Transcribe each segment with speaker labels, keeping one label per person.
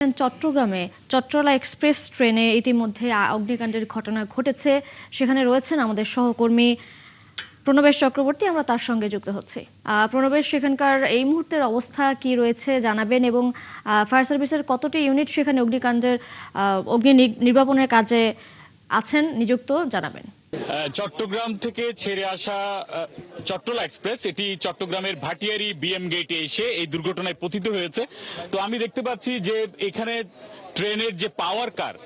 Speaker 1: চট্টগ্রামে চট্টলা এক্সপ্রেস ট্রেনে ইতিমধ্যে অগ্নিকাণ্ডের ঘটনা ঘটেছে। সেখানে রয়েছেন আমাদের সহকর্মী প্রণবেশ চক্রবর্তী, আমরা তার সঙ্গে যুক্ত হচ্ছি। প্রণবেশ, সেখানকার এই মুহূর্তের অবস্থা কি রয়েছে জানাবেন, এবং ফায়ার সার্ভিসের কতটি ইউনিট সেখানে অগ্নি নির্বাপনের কাজে আছেন নিযুক্ত জানাবেন।
Speaker 2: চট্টগ্রাম থেকে ছেড়ে আসা চট্টলা এক্সপ্রেস এটি চট্টগ্রামের ভাটিয়ারি বিএম গেটে এসে এই দুর্ঘটনায় পতিত হয়েছে। তো আমি দেখতে পাচ্ছি যে এখানে ট্রেনের যে পাওয়ার কার,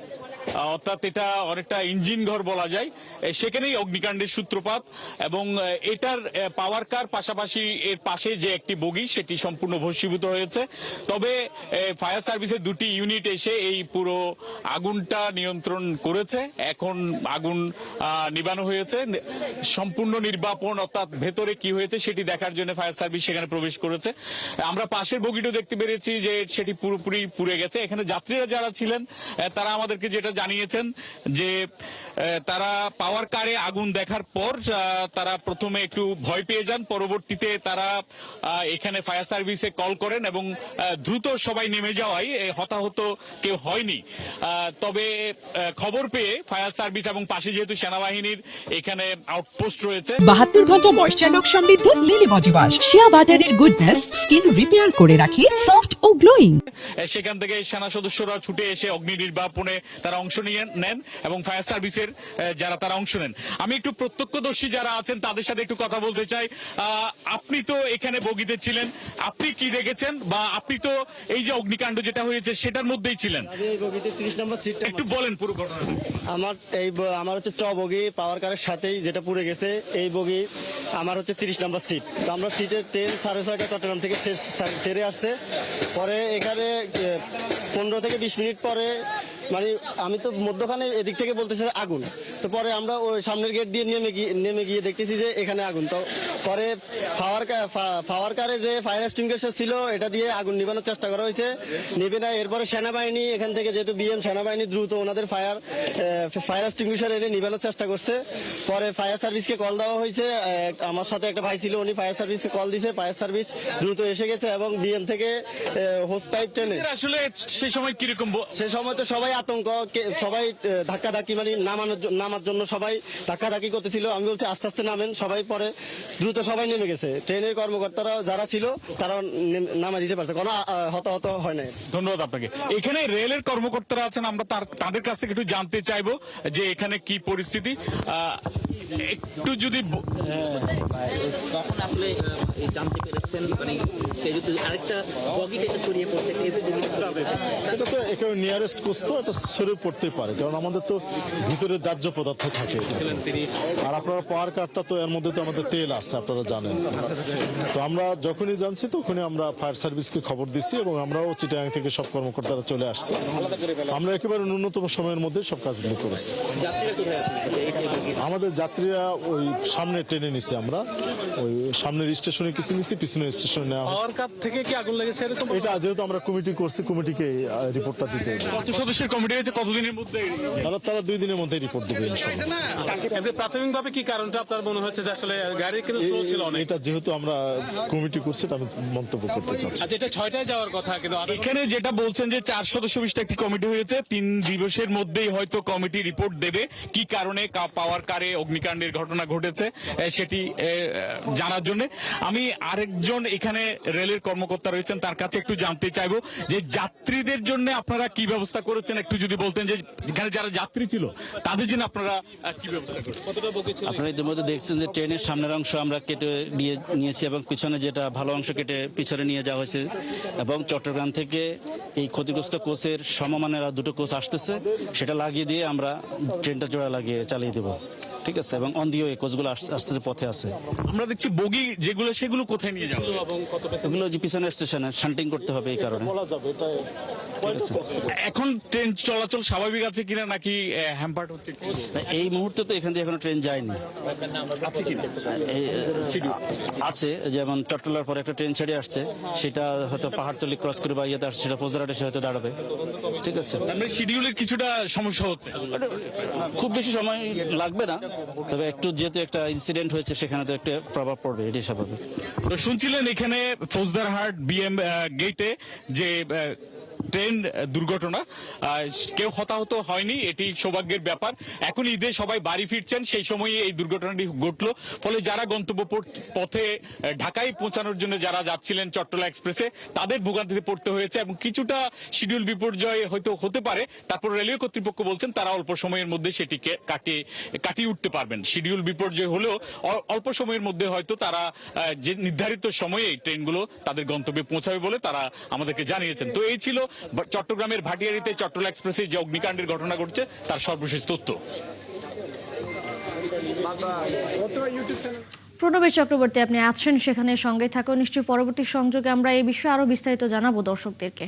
Speaker 2: অর্থাৎ এটা অনেকটা ইঞ্জিন ঘর বলা যায়, সেখানেই অগ্নিকাণ্ডের সূত্রপাত। এবং এটার পাওয়ার কার পাশাপাশি এর পাশে যে একটি বগি সেটি সম্পূর্ণ ভস্মীভূত হয়েছে। তবে ফায়ার সার্ভিসের দুটি ইউনিট এসে এই পুরো আগুনটা নিয়ন্ত্রণ করেছে। এখন আগুন নিবানো হয়েছে, সম্পূর্ণ নির্বাপন অর্থাৎ ভেতরে কি হয়েছে সেটি দেখার জন্য ফায়ার সার্ভিস সেখানে প্রবেশ করেছে। আমরা পাশের বগিটাও দেখতে পেরেছি যে সেটি পুরোপুরি পুড়ে গেছে। এখানে যাত্রীরা যারা ছিলেন তারা আমাদেরকে যেটা জানিয়েছেন যে তারা পাওয়ার কারে আগুন দেখার পর তারা প্রথমে একটু ভয় পেয়ে যান, পরবর্তীতে তারা এখানে ফায়ার সার্ভিসে কল করেন এবং দ্রুত সবাই নেমে যাওয়ায় হতাহত কেউ হয়নি। তবে খবর পেয়ে ফায়ার সার্ভিস এবং পাশে যেহেতু সেনাবাহিনীর এখানে আউটপোস্ট রয়েছে,
Speaker 3: 72 ঘন্টা ময়েশ্চার লক সমৃদ্ধ লিলি বডি ওয়াশ শিয়া বাটারের গুডনেস স্কিন রিপেয়ার করে রাখে সফট ও গ্লোয়িং।
Speaker 2: সেখান থেকে সেনা সদস্যরা ছুটে এসে অগ্নি নির্বাপনে তারা অংশ নেন এবং ফায়ার সার্ভিসের যারা তারা অংশ নেন। আমি একটু প্রত্যক্ষদর্শী যারা আছেন তাদের সাথে একটু কথা বলতে চাই। আপনি তো এখানে বগিতে ছিলেন, আপনি কি দেখেছেন, বা আপনি তো এই যে অগ্নিকাণ্ড যেটা হয়েছে সেটার মধ্যেই ছিলেন?
Speaker 4: এই বগিতে 30 নম্বর সিটটা
Speaker 2: একটু বলেন পুরো ঘটনাটা।
Speaker 4: আমার হচ্ছে বগি পাওয়ার কারের সাথেই যেটা পুড়ে গেছে, এই বগি আমার হচ্ছে 30 নম্বর সিট। তো আমরা সিটে ট্রেন 6:30 চট্টগ্রাম থেকে ছেড়ে আসছে। পরে এখানে 15 থেকে 20 মিনিট পরে মানে আমি তো মধ্যখানে এদিক থেকে বলতেছে আগুন। তো পরে আমরা ওই সামনের গেট দিয়ে নেমে গিয়ে দেখতেছি যে এখানে আগুন। তো পরে পাওয়ার কারে যে ফায়ার এক্সটিংগুইশার ছিল এটা দিয়ে আগুন নিভানোর চেষ্টা করা হয়েছে, নিভে না। এরপরে সেনাবাহিনী এখান থেকে যেহেতু বিএম সেনাবাহিনী দ্রুত ওনাদের ফায়ার এক্সটিংগুইশার এনে নিভানোর চেষ্টা করছে। পরে ফায়ার সার্ভিসকে কল দেওয়া হয়েছে। আমার সাথে একটা ভাই ছিল, উনি ফায়ার সার্ভিসকে কল দিছে, ফায়ার সার্ভিস দ্রুত এসে গেছে এবং বিএম থেকে হোস পাইপ টেনে।
Speaker 2: আসলে সেই সময় কিরকম?
Speaker 4: সে সময় তো সবাই আতঙ্ক, সবাই ধাক্কাধাক্কি মানে নামার জন্য সবাই ধাক্কাধাক্কি করতেছিল। আমি বলছি আস্তে আস্তে নামেন সবাই। পরে দ্রুত সবাই নেমে গেছে। ট্রেনের কর্মকর্তারা যারা ছিল তারা নামা দিতে পারছে, কোনো হতাহত হয় নাই।
Speaker 2: ধন্যবাদ আপনাকে। এখানে রেলের কর্মকর্তারা আছেন, আমরা তাদের কাছ থেকে একটু জানতে চাইবো যে এখানে কি পরিস্থিতি একটু যদি।
Speaker 5: কখন আপনি জানতে পেরেছেন মানে আরেকটা বগিতে ছড়িয়ে পড়তে
Speaker 6: এটা তো একেবারে নিয়ারেস্ট কোচ, তো এটা ছড়িয়ে পড়তে পারে, কারণ আমাদের তো ভিতরে দাহ্য পদার্থ থাকে। আর আপনারা পাওয়ার কারটা তো এর মধ্যে তো আমাদের তেল আছে, আপনারা জানেন। তো আমরা যখনই জানছি তখনই আমরা ফায়ার সার্ভিসকে খবর দিচ্ছি এবং আমরাও চিটাগাং থেকে সব কর্মকর্তারা চলে আসছে। আমরা একেবারে ন্যূনতম সময়ের মধ্যে সব কাজগুলো করেছি। আমাদের যাত্রীরা ওই সামনে ট্রেনে নিছি, আমরা ওই সামনের স্টেশনে কিছু নিছি, পিছনের স্টেশনে নেওয়া হয়।
Speaker 2: থেকে কি আগুন লেগেছে এরকম?
Speaker 6: এটা যেহেতু আমরা কমিটি করছি, কমিটিকে রিপোর্টটা দিতে হবে।
Speaker 2: কত সদস্যের কমিটি হয়েছে, কতদিনের মধ্যে?
Speaker 6: তারা 2 দিনের মধ্যে রিপোর্ট দেবে ইনশাআল্লাহ।
Speaker 7: প্রাথমিকভাবে কি কারণটা আপনার মনে হচ্ছে যে আসলে গাড়ি কিন্তু স্লো ছিল অনেক?
Speaker 6: এটা যেহেতু আমরা কমিটি করছি এটা আমি মন্তব্য করতে চাচ্ছি।
Speaker 7: আচ্ছা, এটা 6টায় যাওয়ার কথা, কিন্তু
Speaker 2: এখানে যেটা বলছেন যে 4 সদস্য বিশিষ্ট একটি কমিটি হয়েছে, 3 দিবসের মধ্যেই হয়তো কমিটি রিপোর্ট দেবে কি কারণে পাওয়ার কারে অগ্নিকাণ্ডের ঘটনা ঘটেছে সেটি জানার জন্য। আমি আরেকজন এখানে রেলের কর্মকর্তা রয়েছেন, তার কাছে একটু জানতে চাইবো যে যাত্রীদের জন্য আপনারা কি ব্যবস্থা করেছেন, একটু যদি বলতেন যে এখানে যারা যাত্রী ছিল তাদের জন্য আপনারা কি ব্যবস্থা করেছেন?
Speaker 7: কতটা বগি ছিল?
Speaker 5: আপনারা ইতিমধ্যে দেখছেন যে ট্রেনের সামনের অংশ আমরা কেটে নিয়েছি এবং পিছনে যেটা ভালো অংশ কেটে পিছনে নিয়ে যাওয়া হয়েছে। এবং চট্টগ্রাম থেকে এই ক্ষতিগ্রস্ত কোচের সমমানের আর 2টো কোচ আসতেছে, সেটা লাগিয়ে দিয়ে আমরা ট্রেনটা জোড়া লাগিয়ে চালিয়ে দেবো। ঠিক আছে, এবং অন্দিও এই কোচগুলো আসতেছে, পথে আছে।
Speaker 2: আমরা দেখছি বগি যেগুলো সেগুলো কোথায় নিয়ে যাওয়া হবে?
Speaker 5: এগুলো যে পিছনে স্টেশনে শান্টিং করতে হবে, এই কারণে।
Speaker 2: এখন ট্রেন চলাচল স্বাভাবিক আছে কিনা, নাকি হ্যাম্পার্ড হচ্ছে?
Speaker 5: এই মুহূর্তে তো এখান দিয়ে এখনো ট্রেন যায়নি।
Speaker 2: আছে কিনা?
Speaker 5: আছে, যেমন চট্টলার পরে একটা ট্রেন ছেড়ে আসছে, সেটা হয়তো পাহাড়তলি ক্রস করে বা ইয়েতে আসছে, সেটা পোজদারহাটে এসে হয়তো দাঁড়াবে। ঠিক আছে,
Speaker 2: মানে শিডিউলের কিছুটা সমস্যা হচ্ছে।
Speaker 5: খুব বেশি সময় লাগবে না, তবে একটু যেহেতু একটা ইনসিডেন্ট হয়েছে সেখানে তো একটা প্রভাব পড়বে, এটাই স্বাভাবিক।
Speaker 2: তো শুনছিলেন এখানে ফৌজদারহাট বিএম গেটে যে ট্রেন দুর্ঘটনা। কেউ হতাহত হয়নি, এটি সৌভাগ্যের ব্যাপার। এখন ঈদে সবাই বাড়ি ফিরছেন, সেই সময়ে এই দুর্ঘটনাটি ঘটলো। ফলে যারা গন্তব্য পথে ঢাকায় পৌঁছানোর জন্য যারা যাচ্ছিলেন চট্টলা এক্সপ্রেসে, তাদের ভোগান্তিতে পড়তে হয়েছে এবং কিছুটা শিডিউল বিপর্যয় হয়তো হতে পারে। তারপর রেলওয়ে কর্তৃপক্ষ বলছেন তারা অল্প সময়ের মধ্যে সেটিকে কাটিয়ে উঠতে পারবেন। শিডিউল বিপর্যয় হলেও অল্প সময়ের মধ্যে হয়তো তারা যে নির্ধারিত সময়ে ট্রেনগুলো তাদের গন্তব্যে পৌঁছাবে বলে তারা আমাদেরকে জানিয়েছেন। তো এই ছিল চট্টগ্রামের ভাটিয়ারিতে চট্টলা এক্সপ্রেসে যে অগ্নিকাণ্ডের ঘটনা ঘটছে তার সর্বশেষ তথ্য।
Speaker 1: প্রণবেশ চক্রবর্তী, আপনি আছেন সেখানে, সঙ্গে থাকুন। নিশ্চয়ই পরবর্তী সংযোগে আমরা এই বিষয়ে আরো বিস্তারিত জানাবো দর্শকদেরকে।